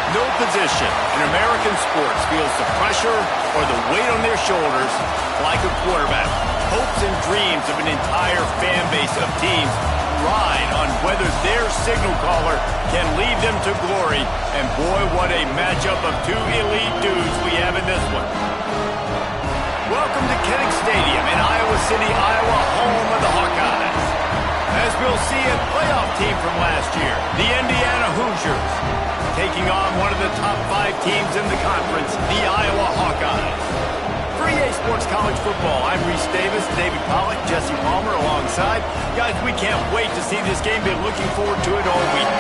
No position in American sports feels the pressure or the weight on their shoulders like a quarterback. Hopes and dreams of an entire fan base of teams ride on whether their signal caller can lead them to glory. And boy, what a matchup of two elite dudes we have in this one. Welcome to Kinnick Stadium in Iowa City, Iowa, home of the Hawkeyes. As we'll see, a playoff team from last year, the Indiana Hoosiers, taking on one of the top 5 teams in the conference, the Iowa Hawkeyes. For EA Sports College Football, I'm Reese Davis, David Pollack, Jesse Palmer alongside. Guys, we can't wait to see this game. Been looking forward to it all week.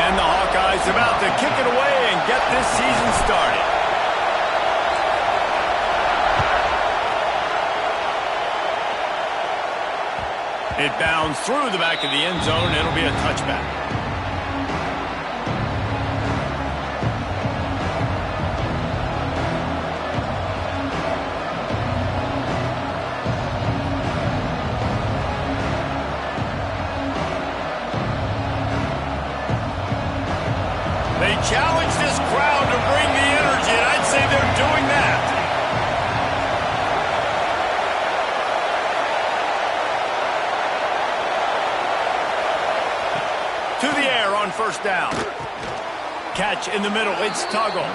And the Hawkeyes about to kick it away and get this season started. It bounds through the back of the end zone. It'll be a touchback. They challenge this crowd to bring the energy, and I'd say they're doing that. To the air on first down. Catch in the middle. It's Tuggle.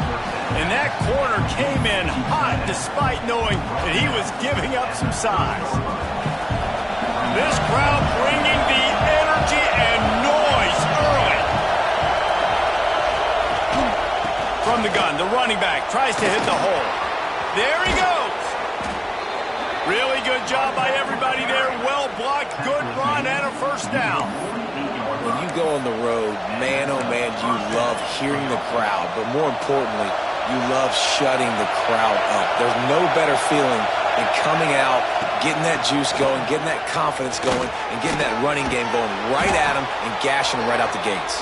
And that corner came in hot despite knowing that he was giving up some size. This crowd bringing the energy and noise early. From the gun, the running back tries to hit the hole. There he goes. Really good job by everybody there. Well blocked, good run, and a first down. When you go on the road, man, oh man, you love hearing the crowd. But more importantly, you love shutting the crowd up. There's no better feeling than coming out, getting that juice going, getting that confidence going, and getting that running game going right at them and gashing them right out the gates.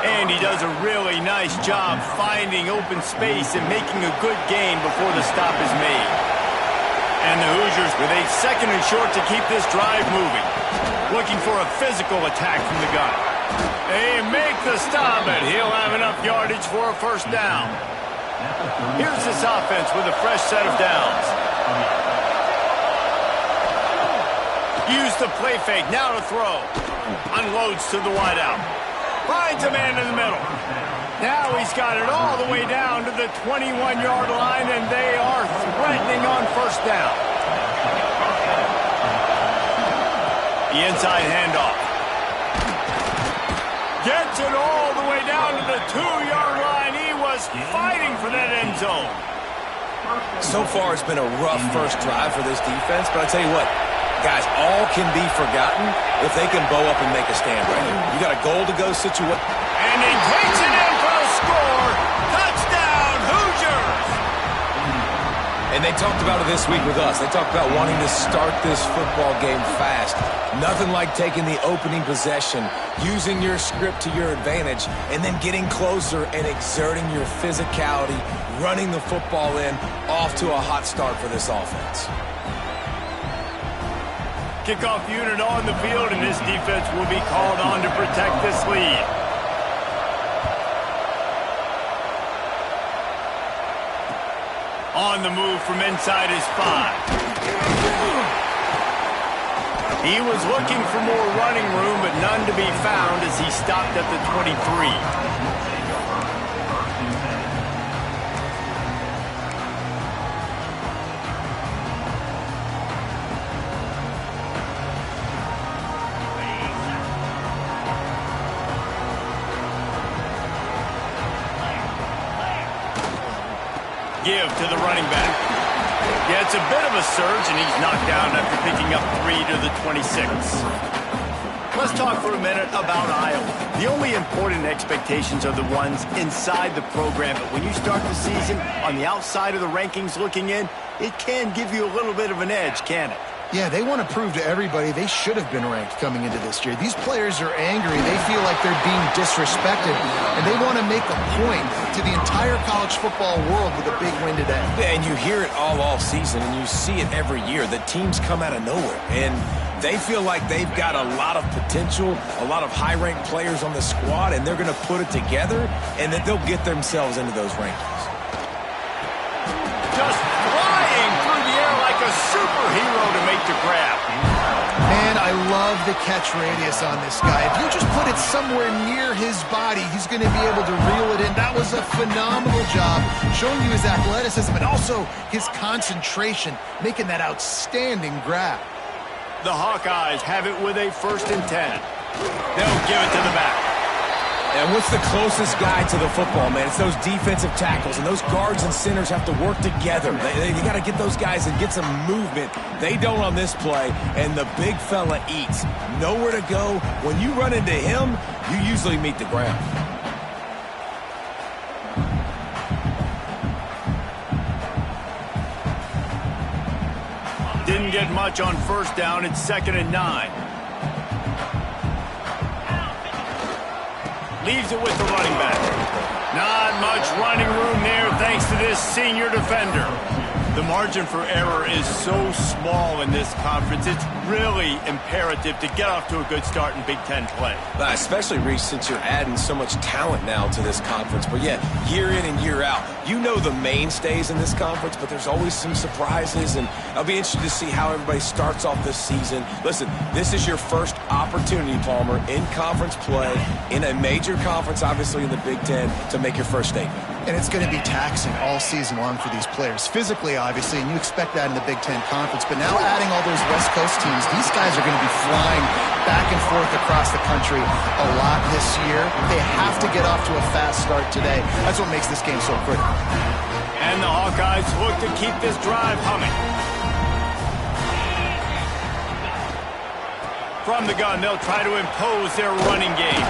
And he does a really nice job finding open space and making a good gain before the stop is made. And the Hoosiers with a second and short to keep this drive moving. Looking for a physical attack from the gun. They make the stop, and he'll have enough yardage for a first down. Here's this offense with a fresh set of downs. Use the play fake, now to throw. Unloads to the wideout. Finds a man in the middle. Now he's got it all the way down to the 21-yard line, and they are threatening on first down. The inside handoff. Gets it all the way down to the 2-yard line. He was fighting for that end zone. So far, it's been a rough first drive for this defense, but I tell you what, guys, all can be forgotten if they can bow up and make a stand right here. You got a goal-to-go situation. And he takes it in for a score. Touchdown, Hoosiers! And they talked about it this week with us. They talked about wanting to start this football game fast. Nothing like taking the opening possession, using your script to your advantage, and then getting closer and exerting your physicality, running the football in, off to a hot start for this offense. Kickoff unit on the field, and this defense will be called on to protect this lead. On the move from inside his 5. He was looking for more running room, but none to be found as he stopped at the 23. Give to the running back. Yeah, it's a bit of a surge, and he's knocked down after picking up 3 to the 26. Let's talk for a minute about Iowa. The only important expectations are the ones inside the program, but when you start the season on the outside of the rankings looking in, it can give you a little bit of an edge, can it? Yeah, they want to prove to everybody they should have been ranked coming into this year. These players are angry. They feel like they're being disrespected, and they want to make a point to the entire college football world with a big win today. Yeah, and you hear it all season, and you see it every year. The teams come out of nowhere, and they feel like they've got a lot of potential, a lot of high-ranked players on the squad, and they're going to put it together, and that they'll get themselves into those rankings. Just flying through the air like a superhero to make the grab. Man, I love the catch radius on this guy. If you just put it somewhere near his body, he's going to be able to reel it in. That was a phenomenal job, showing you his athleticism and also his concentration, making that outstanding grab. The Hawkeyes have it with a 1st and 10. They'll give it to the back. And what's the closest guy to the football, man? It's those defensive tackles, and those guards and centers have to work together. You got to get those guys and get some movement. They don't on this play, and the big fella eats. Nowhere to go. When you run into him, you usually meet the ground. Didn't get much on 1st down. It's 2nd and 9. Leaves it with the running back. Not much running room there thanks to this senior defender. The margin for error is so small in this conference. It's really imperative to get off to a good start in Big Ten play. Especially, Reese, since you're adding so much talent now to this conference. But, yeah, year in and year out, you know the mainstays in this conference, but there's always some surprises, and I'll be interested to see how everybody starts off this season. Listen, this is your first opportunity, Palmer, in conference play, in a major conference, obviously in the Big Ten, to make your first statement. And it's going to be taxing all season long for these players. Physically, obviously, and you expect that in the Big Ten Conference. But now adding all those West Coast teams, these guys are going to be flying back and forth across the country a lot this year. They have to get off to a fast start today. That's what makes this game so critical. And the Hawkeyes look to keep this drive humming. From the gun, they'll try to impose their running game.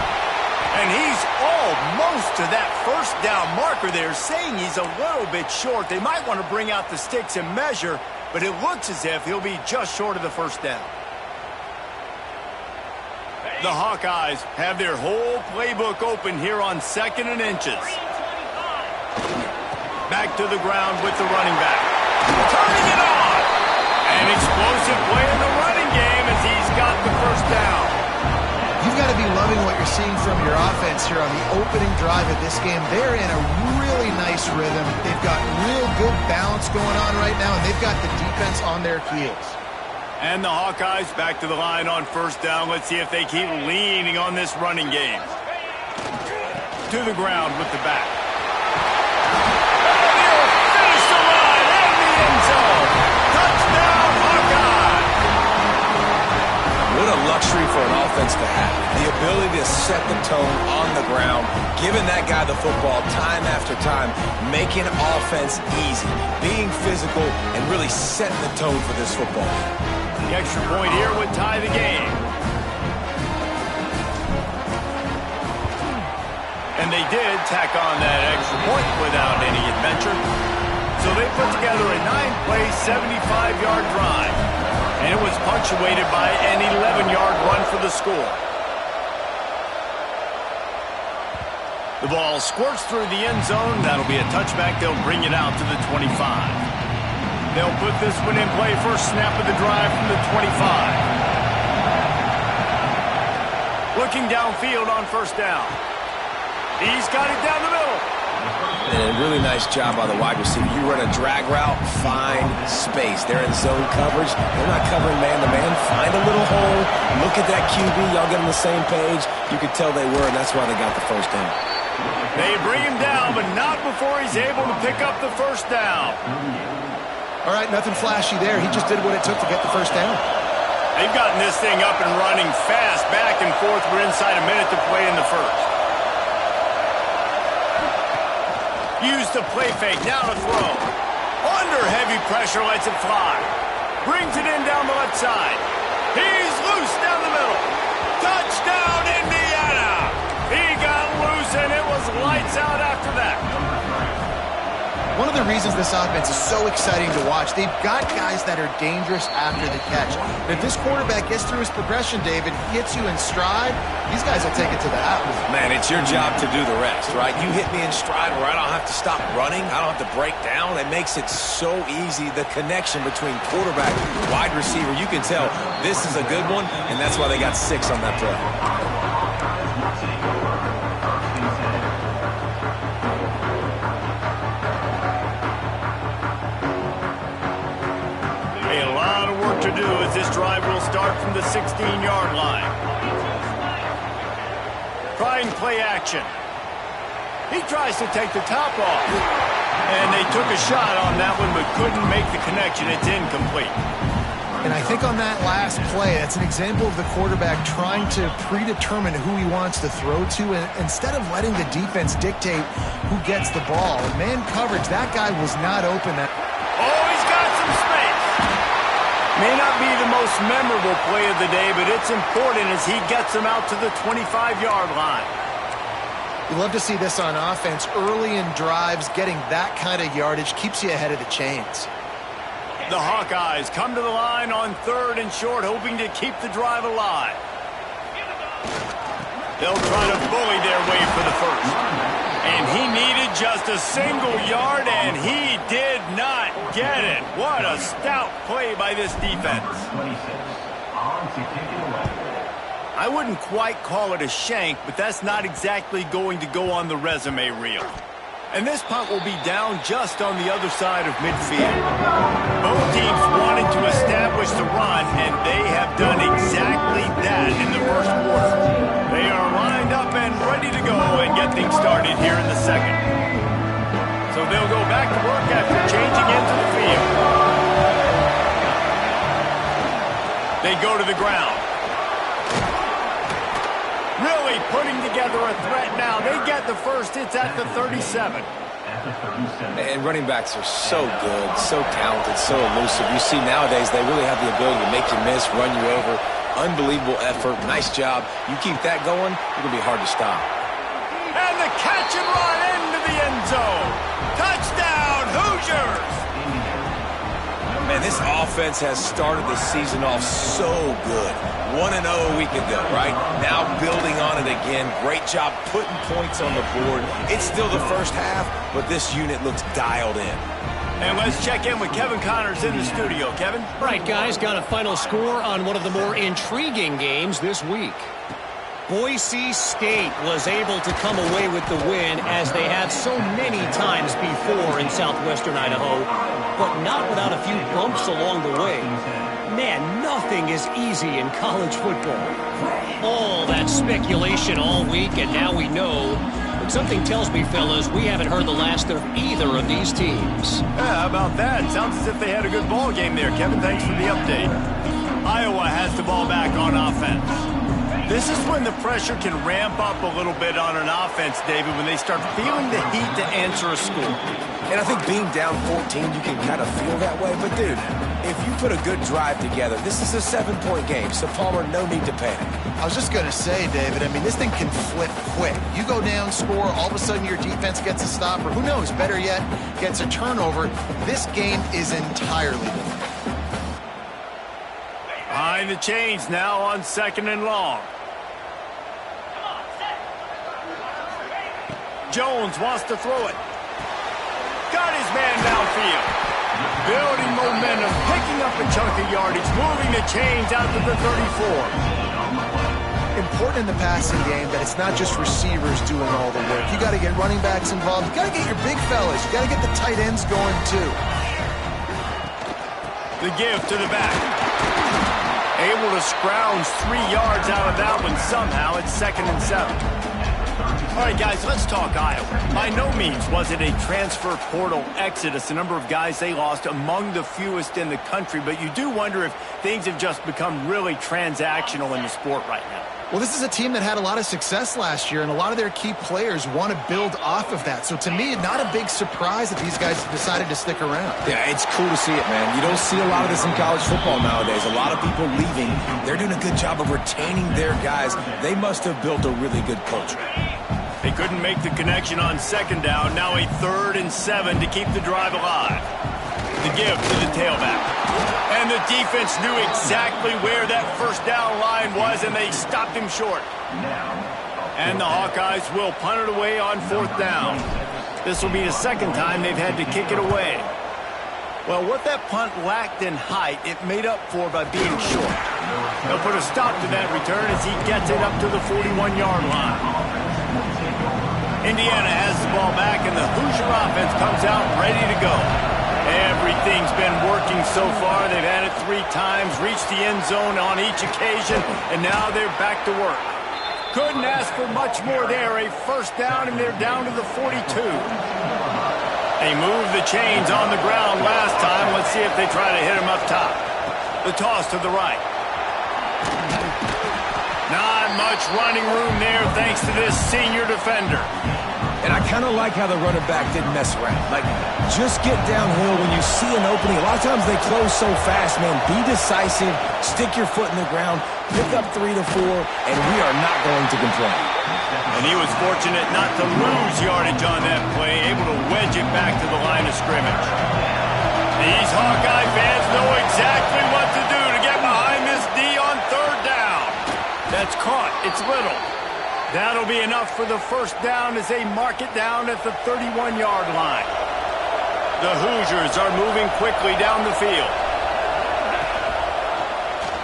And he's almost to that 1st down marker there, saying he's a little bit short. They might want to bring out the sticks and measure, but it looks as if he'll be just short of the 1st down. The Hawkeyes have their whole playbook open here on 2nd and inches. Back to the ground with the running back. Turning it on! An explosive play in the running game as he's got the 1st down. You've got to be loving what you're seeing from your offense here on the opening drive of this game. They're in a really nice rhythm. They've got real good balance going on right now, and they've got the defense on their heels. And the Hawkeyes back to the line on 1st down. Let's see if they keep leaning on this running game. To the ground with the back. He'll finish the line and the end zone. Touchdown, Hawkeyes! What a luxury for an offense to have. The ability to set the tone on the ground, giving that guy the football time after time, making offense easy, being physical, and really setting the tone for this football. The extra point here would tie the game. And they did tack on that extra point without any adventure. So they put together a 9-play, 75-yard drive. And it was punctuated by an 11-yard run for the score. The ball squirts through the end zone. That'll be a touchback. They'll bring it out to the 25. They'll put this one in play. First snap of the drive from the 25. Looking downfield on 1st down. He's got it down the middle. And a really nice job by the wide receiver. You run a drag route, find space. They're in zone coverage. They're not covering man-to-man. Find a little hole. Look at that QB. Y'all get on the same page. You could tell they were, and that's why they got the 1st down. They bring him down, but not before he's able to pick up the 1st down. All right, nothing flashy there. He just did what it took to get the 1st down. They've gotten this thing up and running fast, back and forth. We're inside a minute to play in the 1st. Use the play fake, now to throw. Under heavy pressure, lets it fly. Brings it in down the left side. He's loose down the middle. Touchdown, Indiana! He got loose, and it was lights out after that. One of the reasons this offense is so exciting to watch. They've got guys that are dangerous after the catch. And if this quarterback gets through his progression, David, hits you in stride, these guys will take it to the house. Man, it's your job to do the rest, right? You hit me in stride where I don't have to stop running. I don't have to break down. It makes it so easy. The connection between quarterback and wide receiver, you can tell this is a good one, and that's why they got 6 on that play. To do as this drive will start from the 16-yard line. Trying play action. He tries to take the top off. And they took a shot on that one but couldn't make the connection. It's incomplete. And I think on that last play, that's an example of the quarterback trying to predetermine who he wants to throw to, and instead of letting the defense dictate who gets the ball. In man coverage, that guy was not open. Oh, he's got some space. May not be the most memorable play of the day, but it's important as he gets them out to the 25-yard line. You love to see this on offense. Early in drives, getting that kind of yardage keeps you ahead of the chains. The Hawkeyes come to the line on 3rd and short, hoping to keep the drive alive. They'll try to bully their way for the first. And he needed just a single yard, and he did not get it. What a stout play by this defense. I wouldn't quite call it a shank, but that's not exactly going to go on the resume reel. And this punt will be down just on the other side of midfield. Both teams wanted to establish the run, and they have done exactly that in the first quarter. They are lined up and ready to go and get things started here in the second. So they'll go back to work after changing into the field. They go to the ground. Really putting together a threat now. They get the first. It's at the 37. And running backs are so good, so talented, so elusive. You see nowadays they really have the ability to make you miss, run you over. Unbelievable effort. Nice job. You keep that going, it's going to be hard to stop. And the catch and run into the end zone. Touchdown, Hoosiers! Man, this offense has started the season off so good. 1-0 a week ago, right? Now building on it again. Great job putting points on the board. It's still the first half, but this unit looks dialed in. And let's check in with Kevin Connors in the studio. Kevin? Right, guys, got a final score on one of the more intriguing games this week. Boise State was able to come away with the win, as they have so many times before in southwestern Idaho, but not without a few bumps along the way. Man, nothing is easy in college football. All that speculation all week, and now we know. But something tells me, fellas, we haven't heard the last of either of these teams. Yeah, how about that? Sounds as if they had a good ball game there, Kevin. Thanks for the update. Iowa has the ball back on offense. This is when the pressure can ramp up a little bit on an offense, David, when they start feeling the heat to answer a score. And I think being down 14, you can kind of feel that way. But, dude, if you put a good drive together, this is a 7-point game, so, Palmer, no need to panic. I was just going to say, David, I mean, this thing can flip quick. You go down, score, all of a sudden your defense gets a stop, or who knows, better yet, gets a turnover. This game is entirely different. Behind the chains now on 2nd and long. Jones wants to throw it. Got his man downfield. Building momentum, picking up a chunk of yardage, moving the chains out to the 34. Important in the passing game that it's not just receivers doing all the work. You got to get running backs involved. You got to get your big fellas. You got to get the tight ends going too. The give to the back. Able to scrounge 3 yards out of that one somehow. It's 2nd and 7. All right, guys, let's talk Iowa. By no means was it a transfer portal exodus. The number of guys they lost among the fewest in the country, but you do wonder if things have just become really transactional in the sport right now. Well, this is a team that had a lot of success last year, and a lot of their key players want to build off of that. So to me, not a big surprise that these guys decided to stick around. Yeah, it's cool to see it, man. You don't see a lot of this in college football nowadays. A lot of people leaving. They're doing a good job of retaining their guys. They must have built a really good culture. They couldn't make the connection on second down. Now a 3rd and 7 to keep the drive alive. The give to the tailback. And the defense knew exactly where that first down line was, and they stopped him short. And the Hawkeyes will punt it away on 4th down. This will be the 2nd time they've had to kick it away. Well, what that punt lacked in height, it made up for by being short. They'll put a stop to that return as he gets it up to the 41-yard line. Indiana has the ball back, and the Hoosier offense comes out ready to go. Everything's been working so far. They've had it 3 times, reached the end zone on each occasion, and now they're back to work. Couldn't ask for much more there. A 1st down, and they're down to the 42. They moved the chains on the ground last time. Let's see if they try to hit him up top. The toss to the right. Not much running room there thanks to this senior defender. And I kind of like how the running back didn't mess around. Like, just get downhill when you see an opening. A lot of times they close so fast, man. Be decisive, stick your foot in the ground, pick up 3 to 4, and we are not going to complain. And he was fortunate not to lose yardage on that play, able to wedge it back to the line of scrimmage. These Hawkeye fans know exactly what to do to get behind this D on 3rd down. That's caught. It's Little. That'll be enough for the 1st down as they mark it down at the 31-yard line. The Hoosiers are moving quickly down the field.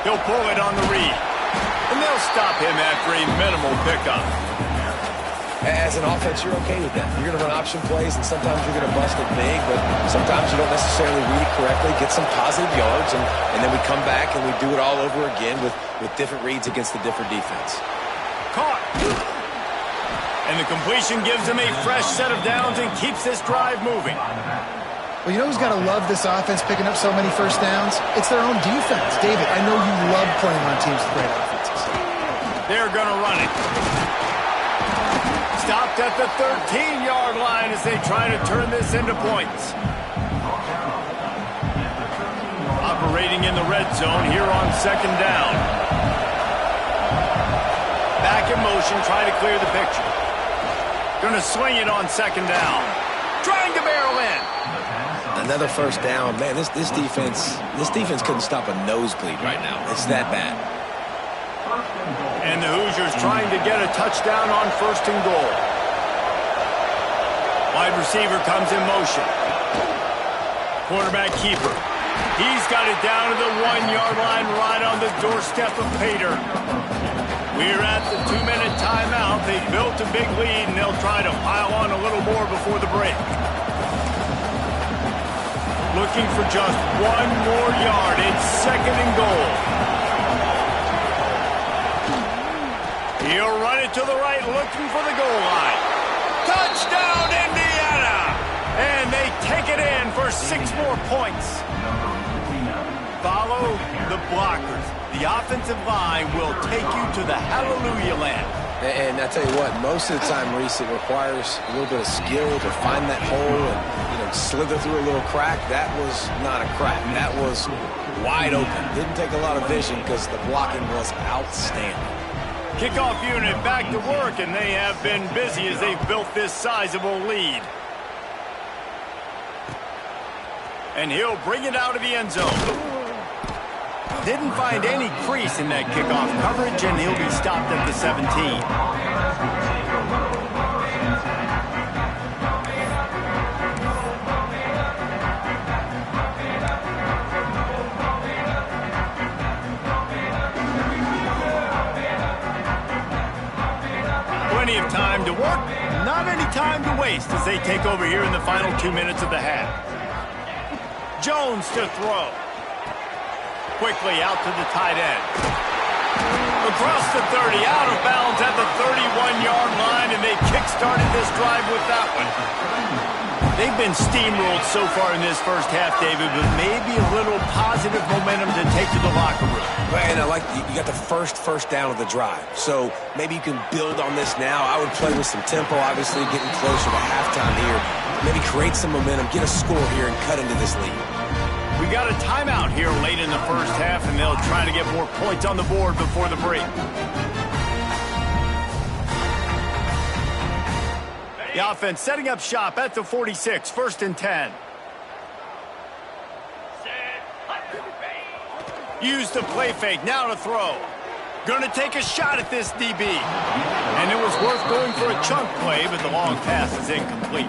He'll pull it on the read. And they'll stop him after a minimal pickup. As an offense, you're okay with that. You're going to run option plays, and sometimes you're going to bust it big, but sometimes you don't necessarily read it correctly, get some positive yards, and then we come back and we do it all over again with different reads against the different defense. Caught. And the completion gives them a fresh set of downs and keeps this drive moving. Well, you know who's got to love this offense picking up so many 1st downs? It's their own defense. David, I know you love playing on teams with great offenses. They're going to run it. Stopped at the 13-yard line as they try to turn this into points. Operating in the red zone here on 2nd down. Back in motion, trying to clear the picture. Going to swing it on 2nd down. Trying to barrel in. Another 1st down. Man, this defense couldn't stop a nosebleed right now. It's that bad. And the Hoosiers trying to get a touchdown on 1st and goal. Wide receiver comes in motion. Quarterback keeper. He's got it down to the 1-yard line right on the doorstep of Pater. We're at the 2-minute timeout. They built a big lead, and they'll try to pile on a little more before the break. Looking for just 1 more yard. It's 2nd and goal. He'll run it to the right, looking for the goal line. Touchdown, Indiana! And they take it in for 6 more points. Follow the blockers. The offensive line will take you to the hallelujah land. And I tell you what, most of the time, Reese, it requires a little bit of skill to find that hole and slither through a little crack. That was not a crack. That was wide open. Didn't take a lot of vision because the blocking was outstanding. Kickoff unit back to work, and they have been busy as they've built this sizable lead. And he'll bring it out of the end zone. Didn't find any crease in that kickoff coverage, and he'll be stopped at the 17. Plenty of time to work, not any time to waste as they take over here in the final 2 minutes of the half. Jones to throw. Quickly out to the tight end. Across the 30, out of bounds at the 31-yard line, and they kick-started this drive with that one. They've been steamrolled so far in this first half, David, but maybe a little positive momentum to take to the locker room. And I like you got the first down of the drive, so maybe you can build on this now. I would play with some tempo, obviously getting closer to halftime here. Maybe create some momentum, get a score here, and cut into this lead. We got a timeout here late in the first half, and they'll try to get more points on the board before the break. The offense setting up shop at the 46, 1st and 10. Use the play fake, now to throw. Gonna take a shot at this DB. And it was worth going for a chunk play, but the long pass is incomplete.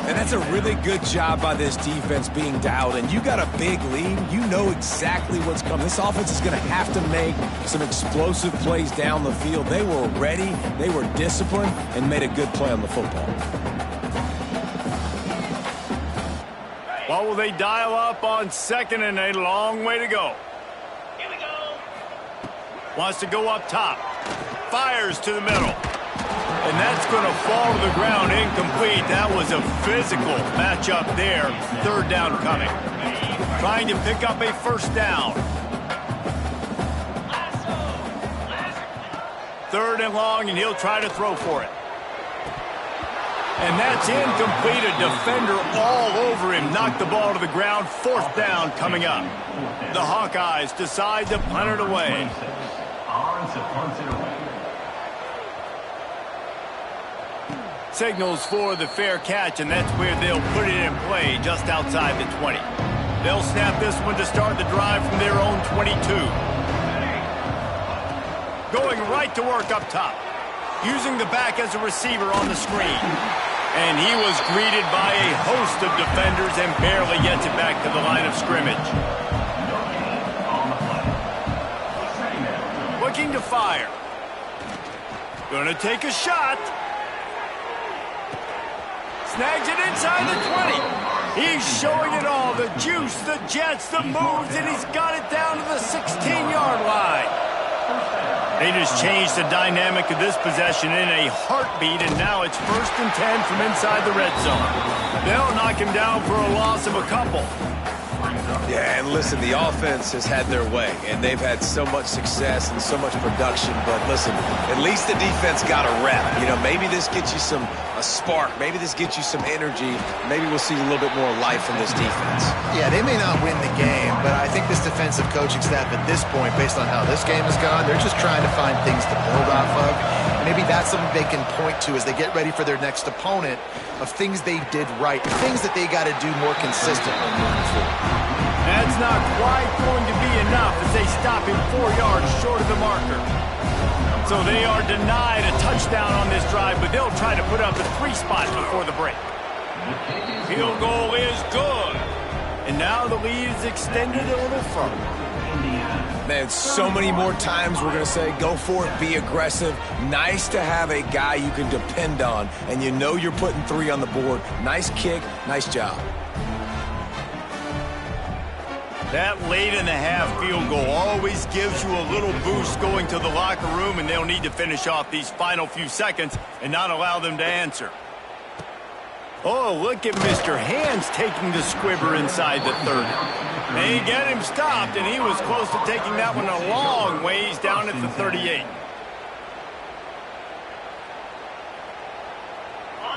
And that's a really good job by this defense being dialed in. You got a big lead. You know exactly what's coming. This offense is going to have to make some explosive plays down the field. They were ready, they were disciplined, and made a good play on the football. What will they dial up on 2nd and a long way to go? Here we go. Wants to go up top. Fires to the middle. And that's going to fall to the ground incomplete. That was a physical matchup there. 3rd down coming. Trying to pick up a 1st down. 3rd and long, and he'll try to throw for it. And that's incomplete. A defender all over him. Knocked the ball to the ground. 4th down coming up. The Hawkeyes decide to punt it away. Signals for the fair catch, and that's where they'll put it in play, just outside the 20. They'll snap this one to start the drive from their own 22. Going right to work up top. Using the back as a receiver on the screen. And he was greeted by a host of defenders and barely gets it back to the line of scrimmage. Looking to fire. Gonna take a shot. Snags it inside the 20. He's showing it all. The juice, the jets, the moves, and he's got it down to the 16-yard line. They just changed the dynamic of this possession in a heartbeat, and now it's 1st and 10 from inside the red zone. They'll knock him down for a loss of a couple. Yeah, and listen, the offense has had their way, and they've had so much success and so much production. But listen, at least the defense got a rep. You know, maybe this gets you a spark. Maybe this gets you some energy. Maybe we'll see a little bit more life in this defense. Yeah, they may not win the game, but I think this defensive coaching staff at this point, based on how this game has gone, they're just trying to find things to build off of. And maybe that's something they can point to as they get ready for their next opponent, of things they did right, things that they got to do more consistently moving forward. That's not quite going to be enough as they stop him 4 yards short of the marker. So they are denied a touchdown on this drive, but they'll try to put up the 3 spot before the break. Field goal is good. And now the lead is extended a little further. Man, so many more times we're going to say, go for it, be aggressive. Nice to have a guy you can depend on, and you know you're putting 3 on the board. Nice kick, nice job. That late-in-the-half field goal always gives you a little boost going to the locker room, and they'll need to finish off these final few seconds and not allow them to answer. Oh, look at Mr. Hands taking the squibber inside the 30. They get him stopped, and he was close to taking that one a long ways down at the 38.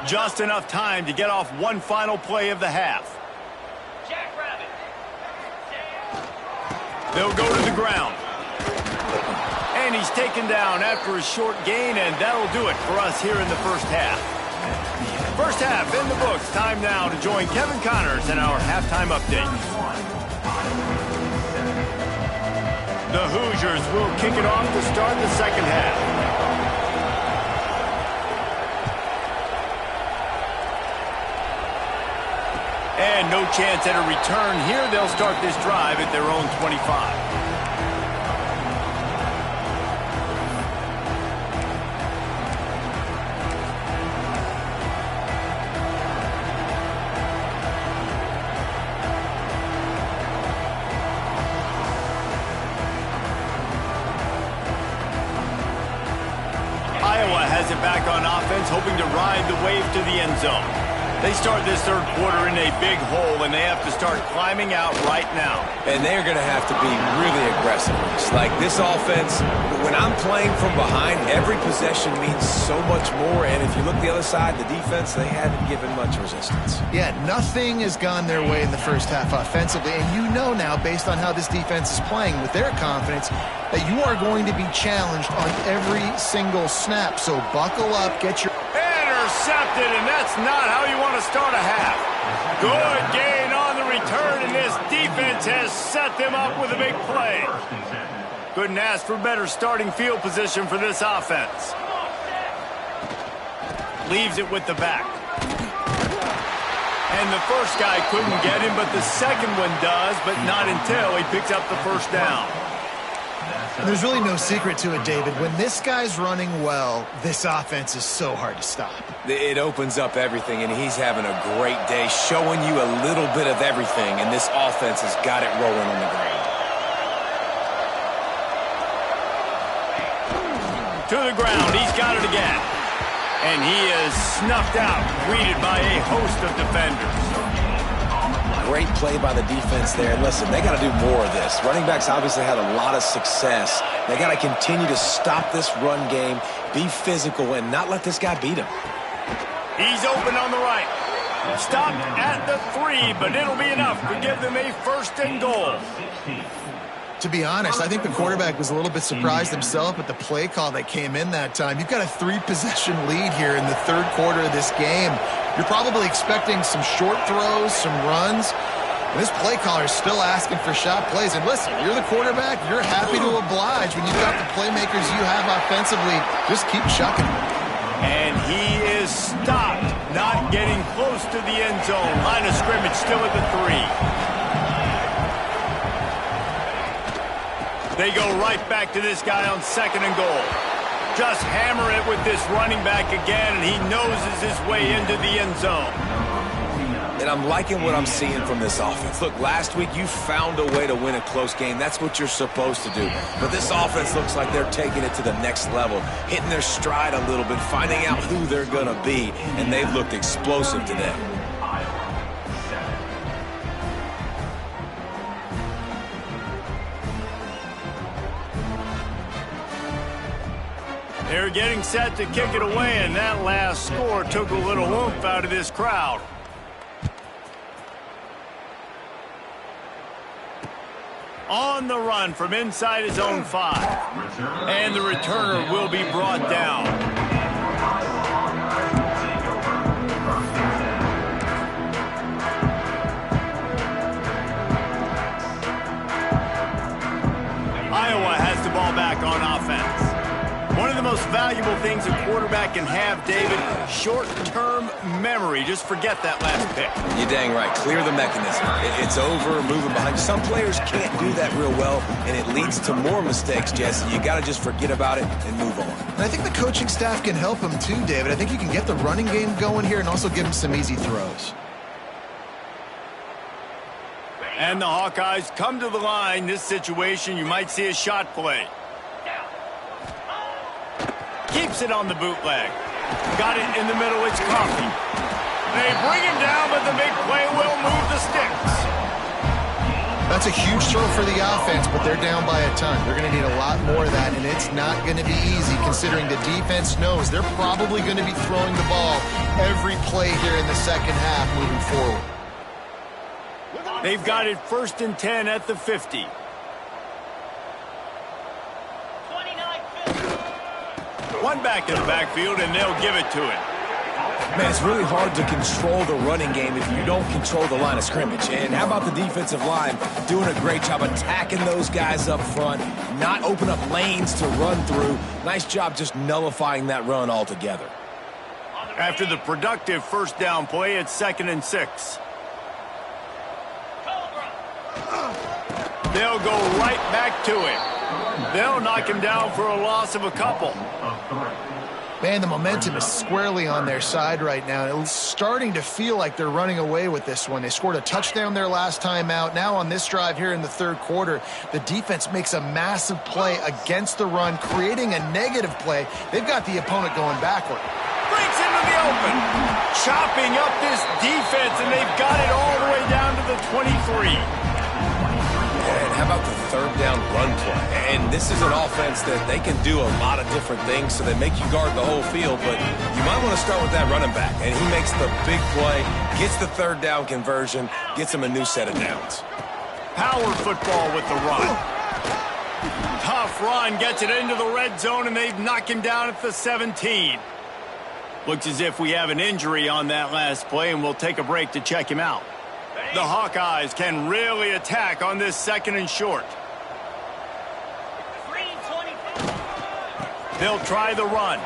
Just enough time to get off one final play of the half. They'll go to the ground. And he's taken down after a short gain, and that'll do it for us here in the first half. First half in the books. Time now to join Kevin Connors in our halftime update. The Hoosiers will kick it off to start the second half. And no chance at a return here. They'll start this drive at their own 25. Iowa has it back on offense, hoping to ride the wave to the end zone. They start this third quarter in a big hole, and they have to start climbing out right now. And they're going to have to be really aggressive. It's like this offense, when I'm playing from behind, every possession means so much more. And if you look the other side, the defense, they haven't given much resistance. Yeah, nothing has gone their way in the first half offensively. And you know now, based on how this defense is playing with their confidence, that you are going to be challenged on every single snap. So buckle up, get your... intercepted, and that's not how you want to start a half. Good gain on the return, and this defense has set them up with a big play. Couldn't ask for better starting field position for this offense. Leaves it with the back. And the first guy couldn't get him, but the second one does, but not until he picks up the first down. And there's really no secret to it, David. When this guy's running well, this offense is so hard to stop. It opens up everything, and he's having a great day, showing you a little bit of everything, and this offense has got it rolling on the ground. To the ground, he's got it again. And he is snuffed out, greeted by a host of defenders. Great play by the defense there. And listen, they got to do more of this. Running backs obviously had a lot of success. They got to continue to stop this run game, be physical, and not let this guy beat him. He's open on the right. Stopped at the 3, but it'll be enough to give them a 1st and goal. To be honest, I think the quarterback was a little bit surprised himself at the play call that came in that time. You've got a 3-possession lead here in the 3rd quarter of this game. You're probably expecting some short throws, some runs. And this play caller is still asking for shot plays. And listen, you're the quarterback. You're happy to oblige when you've got the playmakers you have offensively. Just keep chucking. And he is stopped, not getting close to the end zone. Line of scrimmage still at the 3. They go right back to this guy on 2nd and goal. Just hammer it with this running back again, and he noses his way into the end zone. And I'm liking what I'm seeing from this offense. Look, last week you found a way to win a close game. That's what you're supposed to do. But this offense looks like they're taking it to the next level, hitting their stride a little bit, finding out who they're going to be, and they've looked explosive today. They're getting set to kick it away, and that last score took a little oomph out of this crowd. On the run from inside his own 5. And the returner will be brought down. Iowa has the ball back on offense. One of the most valuable things a quarterback can have, David, short-term memory. Just forget that last pick. You're dang right. Clear the mechanism. It's over, moving behind. Some players can't do that real well, and it leads to more mistakes, Jesse. You got to just forget about it and move on. And I think the coaching staff can help him too, David. I think you can get the running game going here and also give him some easy throws. And the Hawkeyes come to the line. This situation, you might see a shot play. Keeps it on the bootleg. Got it in the middle. It's Coffee. They bring him down, but the big play will move the sticks. That's a huge throw for the offense, but they're down by a ton. They're going to need a lot more of that, and it's not going to be easy considering the defense knows they're probably going to be throwing the ball every play here in the 2nd half moving forward. They've got it 1st and 10 at the 50. One back in the backfield, and they'll give it to him. Man, it's really hard to control the running game if you don't control the line of scrimmage. And how about the defensive line doing a great job attacking those guys up front, not open up lanes to run through. Nice job just nullifying that run altogether. After the productive 1st down play, it's 2nd and 6. They'll go right back to him. They'll knock him down for a loss of a couple. Man, the momentum is squarely on their side right now. It's starting to feel like they're running away with this one. They scored a touchdown their last time out. Now on this drive here in the 3rd quarter, the defense makes a massive play against the run, creating a negative play. They've got the opponent going backward. Breaks into the open. Chopping up this defense, and they've got it all the way down to the 23. And how about the 3rd down run play? And this is an offense that they can do a lot of different things, so they make you guard the whole field, but you might want to start with that running back. And he makes the big play, gets the 3rd down conversion, gets him a new set of downs. Power football with the run. Tough run, gets it into the red zone, and they've knocked him down at the 17. Looks as if we have an injury on that last play, and we'll take a break to check him out. The Hawkeyes can really attack on this 2nd and short. They'll try the run.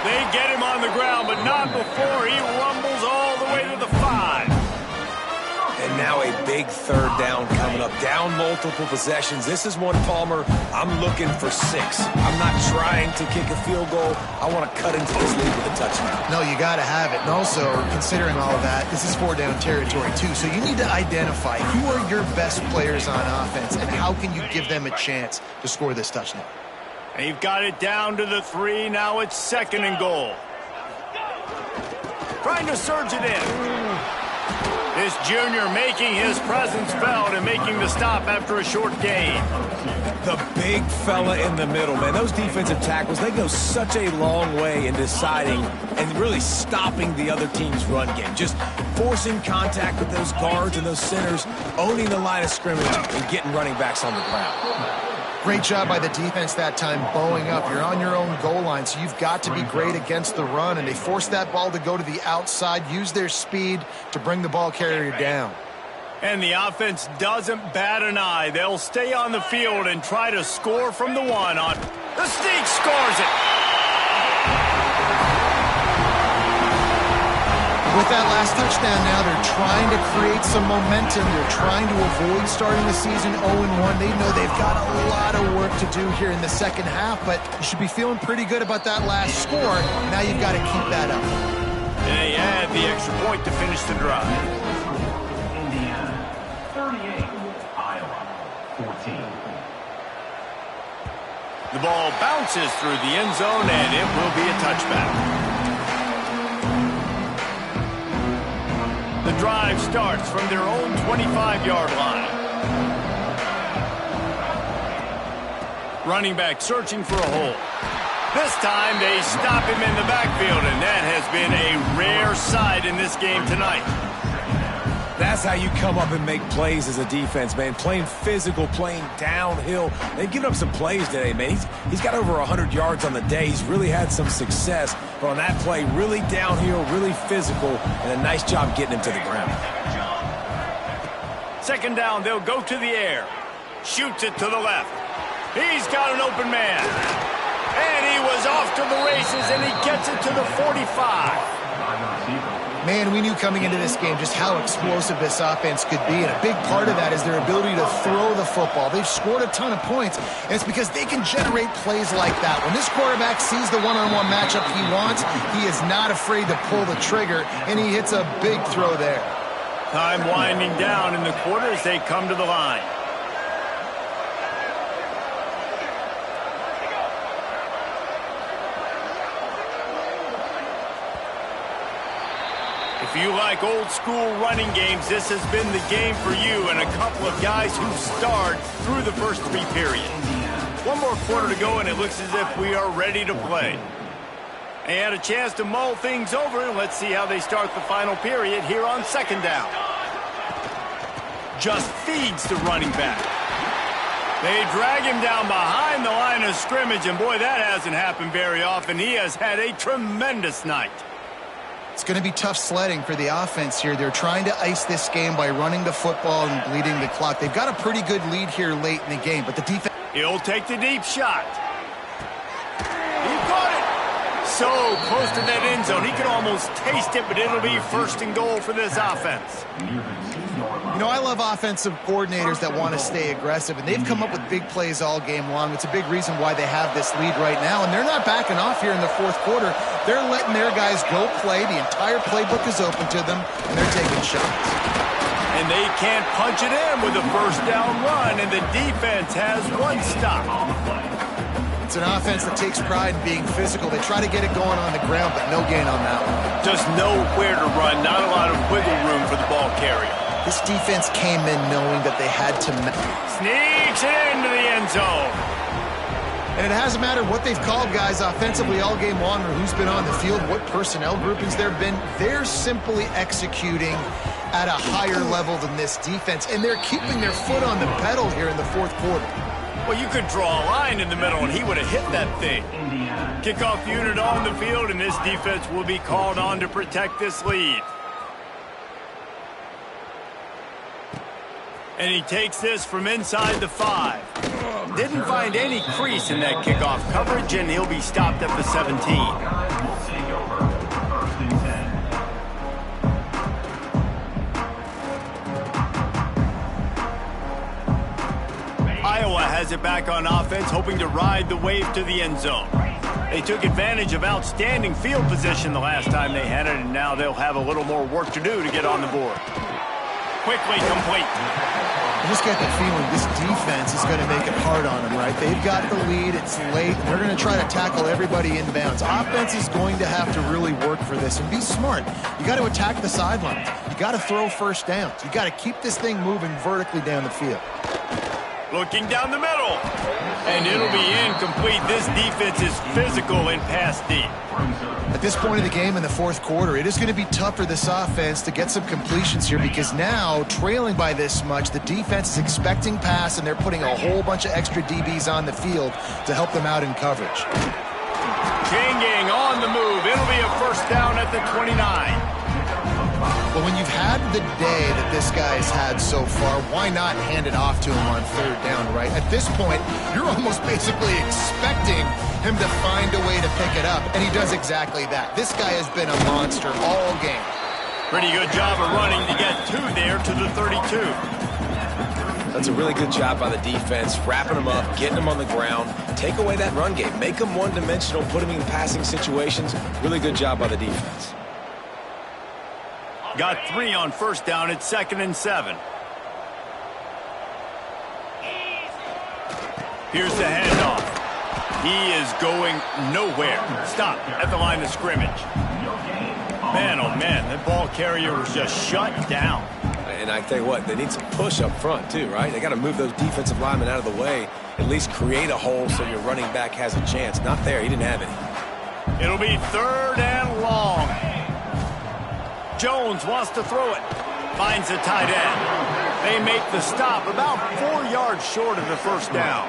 They get him on the ground, but not before he rumbles all the way to the 5. And now a big 3rd down coming up. Down multiple possessions. This is one, Palmer, I'm looking for 6. I'm not trying to kick a field goal. I want to cut into this lead with a touchdown. No, you got to have it. And also, considering all of that, this is 4-down territory, too. So you need to identify who are your best players on offense and how can you give them a chance to score this touchdown. They've got it down to the 3. Now it's 2nd and goal. Trying to surge it in. This junior making his presence felt and making the stop after a short gain. The big fella in the middle, man. Those defensive tackles, they go such a long way in deciding and really stopping the other team's run game. Just forcing contact with those guards and those centers, owning the line of scrimmage, and getting running backs on the ground. Great job by the defense that time, bowing up. You're on your own goal line, so you've got to be great against the run, and they forced that ball to go to the outside, use their speed to bring the ball carrier down. And the offense doesn't bat an eye. They'll stay on the field and try to score from the 1 on. The Sneak scores it. With that last touchdown now, they're trying to create some momentum. They're trying to avoid starting the season 0-1. They know they've got a lot of work to do here in the 2nd half, but you should be feeling pretty good about that last score. Now you've got to keep that up. And they add the extra point to finish the drive. Indiana, 38, Iowa, 14. The ball bounces through the end zone, and it will be a touchback. The drive starts from their own 25-yard line. Running back searching for a hole. This time they stop him in the backfield, and that has been a rare sight in this game tonight. That's how you come up and make plays as a defense, man. Playing physical, playing downhill. They've given up some plays today, man. He's got over 100 yards on the day. He's really had some success. But on that play, really downhill, really physical, and a nice job getting him to the ground. 2nd down, they'll go to the air. Shoots it to the left. He's got an open man. And he was off to the races, and he gets it to the 45. Man, we knew coming into this game just how explosive this offense could be, and a big part of that is their ability to throw the football. They've scored a ton of points, and it's because they can generate plays like that. When this quarterback sees the one-on-one matchup he wants, he is not afraid to pull the trigger, and he hits a big throw there. Time winding down in the quarter as they come to the line. If you like old-school running games, this has been the game for you and a couple of guys who starred through the first 3 periods. One more quarter to go, and it looks as if we are ready to play. They had a chance to mull things over, and let's see how they start the final period here on 2nd down. Just feeds the running back. They drag him down behind the line of scrimmage, and boy, that hasn't happened very often. He has had a tremendous night. It's going to be tough sledding for the offense here. They're trying to ice this game by running the football and bleeding the clock. They've got a pretty good lead here late in the game, but the defense... He'll take the deep shot. He caught it. So close to that end zone. He could almost taste it, but it'll be 1st and goal for this offense. You know, I love offensive coordinators that want to stay aggressive, and they've come up with big plays all game long. It's a big reason why they have this lead right now, and they're not backing off here in the 4th quarter. They're letting their guys go play. The entire playbook is open to them, and they're taking shots. And they can't punch it in with a 1st down run, and the defense has 1 stop. It's an offense that takes pride in being physical. They try to get it going on the ground, but no gain on that one. Just nowhere to run, not a lot of wiggle room for the ball carrier. This defense came in knowing that they had to... Sneaks it into the end zone. And it hasn't mattered what they've called guys offensively all game long or who's been on the field, what personnel groupings there have been. They're simply executing at a higher level than this defense, and they're keeping their foot on the pedal here in the 4th quarter. Well, you could draw a line in the middle, and he would have hit that thing. Indiana, Kickoff unit on the field, and this defense will be called on to protect this lead. And he takes this from inside the 5. Didn't find any crease in that kickoff coverage, and he'll be stopped at the 17. We'll take over. First and 10. Iowa has it back on offense, hoping to ride the wave to the end zone. They took advantage of outstanding field position the last time they had it, and now they'll have a little more work to do to get on the board. Quickly complete. I just get the feeling this defense is going to make it hard on them, right? They've got the lead, it's late, and they're going to try to tackle everybody inbounds. Offense is going to have to really work for this and be smart. You got to attack the sidelines. You got to throw first downs. You got to keep this thing moving vertically down the field. Looking down the middle. And it'll be incomplete. This defense is physical in pass deep. At this point of the game in the fourth quarter, it is going to be tough for this offense to get some completions here because now, trailing by this much, the defense is expecting pass and they're putting a whole bunch of extra DBs on the field to help them out in coverage. Chain gang on the move. It'll be a first down at the 29. Well, when you've had the day that this guy's had so far, why not hand it off to him on third down, right? At this point, you're almost basically expecting him to find a way to pick it up, and he does exactly that. This guy has been a monster all game. Pretty good job of running to get two there to the 32. That's a really good job by the defense, wrapping them up, getting them on the ground, take away that run game, make them one-dimensional, put them in passing situations. Really good job by the defense. Got 3 on first down. It's 2nd and 7. Here's the handoff. He is going nowhere. Stop at the line of scrimmage. Man, oh man, that ball carrier was just shut down. And I tell you what, they need some push up front too, right? They got to move those defensive linemen out of the way, at least create a hole so your running back has a chance. Not there. He didn't have any. It'll be 3rd and long. Jones wants to throw it. Finds the tight end. They make the stop about 4 yards short of the first down.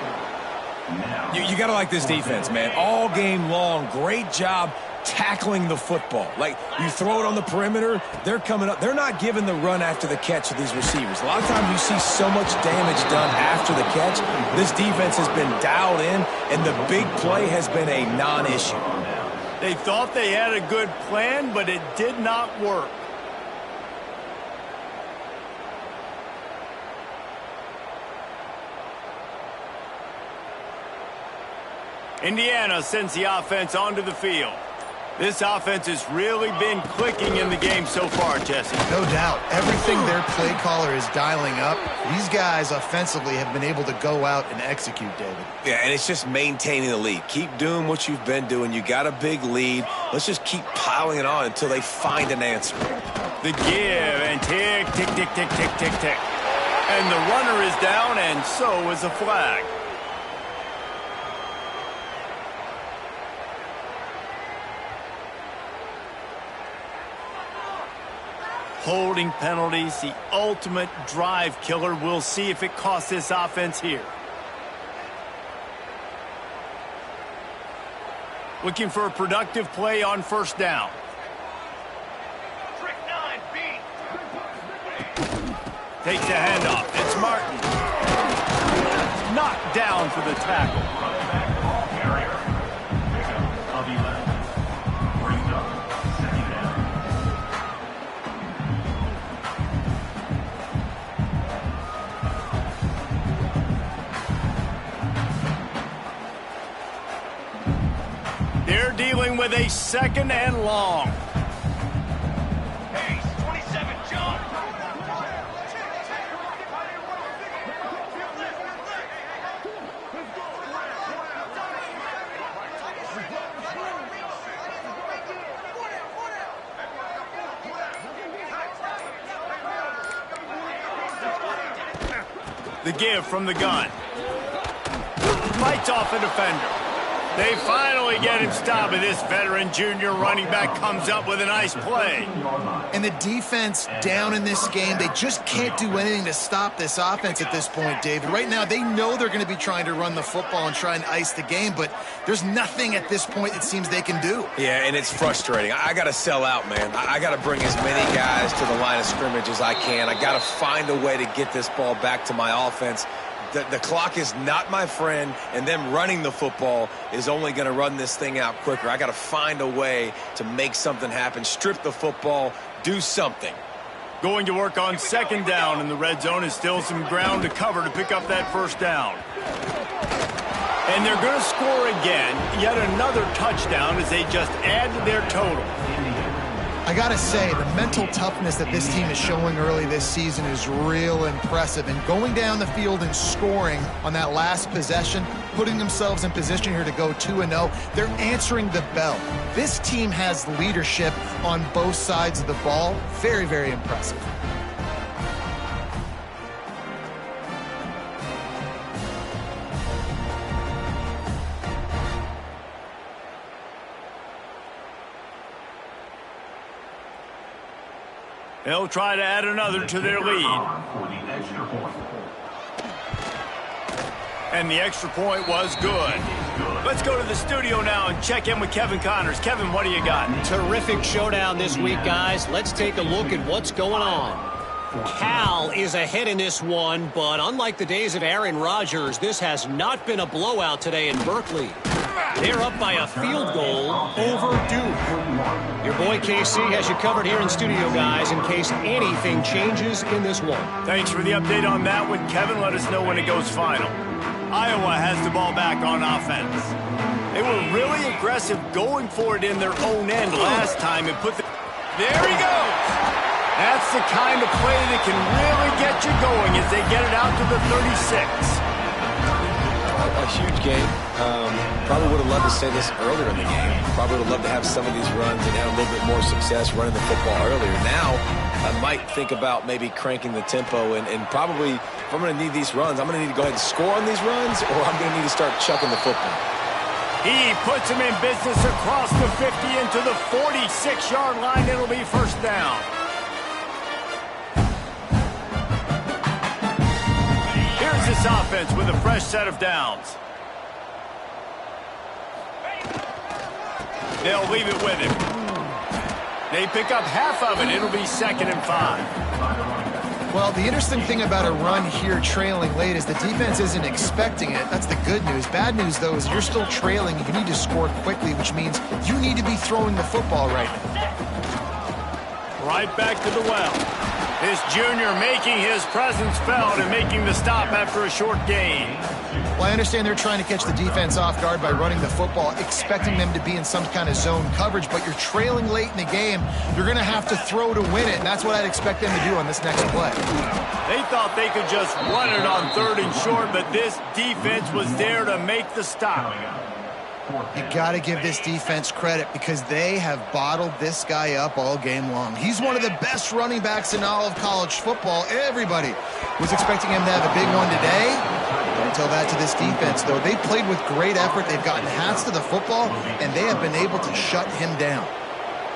You got to like this defense, man. All game long, great job tackling the football. Like, you throw it on the perimeter, they're coming up. They're not giving the run after the catch to these receivers. A lot of times you see so much damage done after the catch. This defense has been dialed in, and the big play has been a non-issue. They thought they had a good plan, but it did not work. Indiana sends the offense onto the field. This offense has really been clicking in the game so far, Jesse. No doubt. Everything their play caller is dialing up, these guys offensively have been able to go out and execute, David. Yeah, and it's just maintaining the lead. Keep doing what you've been doing. You got a big lead. Let's just keep piling it on until they find an answer. The give and tick, tick, tick, tick, tick, tick, tick. And the runner is down, and so is the flag. Holding penalties, the ultimate drive killer. We'll see if it costs this offense here. Looking for a productive play on first down. Takes a handoff. It's Martin. Knocked down for the tackle. They're dealing with a 2nd and long. Hey, 27, John. The give from the gun. Fights off a defender. They finally get him stopped, and this veteran junior running back comes up with a nice play. And the defense down in this game, they just can't do anything to stop this offense at this point, David. Right now, they know they're going to be trying to run the football and try and ice the game, but there's nothing at this point it seems they can do. Yeah, and it's frustrating. I got to sell out, man. I got to bring as many guys to the line of scrimmage as I can. I got to find a way to get this ball back to my offense. The clock is not my friend, and them running the football is only going to run this thing out quicker. I got to find a way to make something happen, strip the football, do something. Going to work on second down in the red zone is still some ground to cover to pick up that first down. And they're going to score again, yet another touchdown as they just add to their total. I got to say, the mental toughness that this team is showing early this season is real impressive. And going down the field and scoring on that last possession, putting themselves in position here to go 2-0, they're answering the bell. This team has leadership on both sides of the ball. Very, very impressive. They'll try to add another to their lead. And the extra point was good. Let's go to the studio now and check in with Kevin Connors. Kevin, what do you got? Terrific showdown this week, guys. Let's take a look at what's going on. Cal is ahead in this one, but unlike the days of Aaron Rodgers, this has not been a blowout today in Berkeley. They're up by a field goal over Duke. Your boy KC has you covered here in studio, guys, in case anything changes in this one. Thanks for the update on that one, Kevin. Let us know when it goes final. Iowa has the ball back on offense. They were really aggressive going for it in their own end last time and put the... There he goes! That's the kind of play that can really get you going as they get it out to the 36. A huge game. Probably would have loved to say this earlier in the game. Probably would have loved to have some of these runs and have a little bit more success running the football earlier. Now, I might think about maybe cranking the tempo and probably, if I'm going to need these runs, I'm going to need to go ahead and score on these runs, or I'm going to need to start chucking the football. He puts him in business across the 50 into the 46-yard line. It'll be first down. Here's this offense with a fresh set of downs. They'll leave it with him. They pick up half of it. It'll be 2nd and 5. Well, the interesting thing about a run here trailing late is the defense isn't expecting it. That's the good news. Bad news, though, is you're still trailing. You need to score quickly, which means you need to be throwing the football right now. Right back to the well. This junior making his presence felt and making the stop after a short gain. Well, I understand they're trying to catch the defense off guard by running the football, expecting them to be in some kind of zone coverage, but you're trailing late in the game. You're going to have to throw to win it, and that's what I'd expect them to do on this next play. They thought they could just run it on 3rd and short, but this defense was there to make the stop. You got to give this defense credit because they have bottled this guy up all game long. He's one of the best running backs in all of college football. Everybody was expecting him to have a big one today. Don't tell that to this defense, though. They played with great effort. They've gotten hats to the football, and they have been able to shut him down.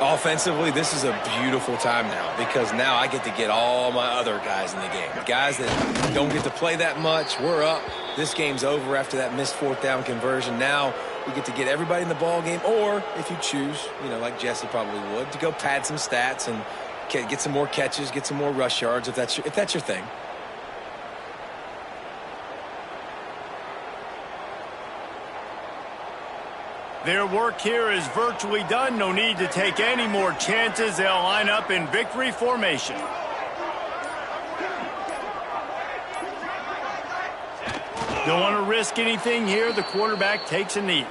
Offensively, this is a beautiful time now because now I get to get all my other guys in the game. Guys that don't get to play that much, we're up. This game's over after that missed 4th down conversion. Now we get to get everybody in the ball game, or if you choose, you know, like Jesse probably would, to go pad some stats and get some more catches, get some more rush yards if that's your thing. Their work here is virtually done. No need to take any more chances. They'll line up in victory formation. Don't want to risk anything here. The quarterback takes a knee.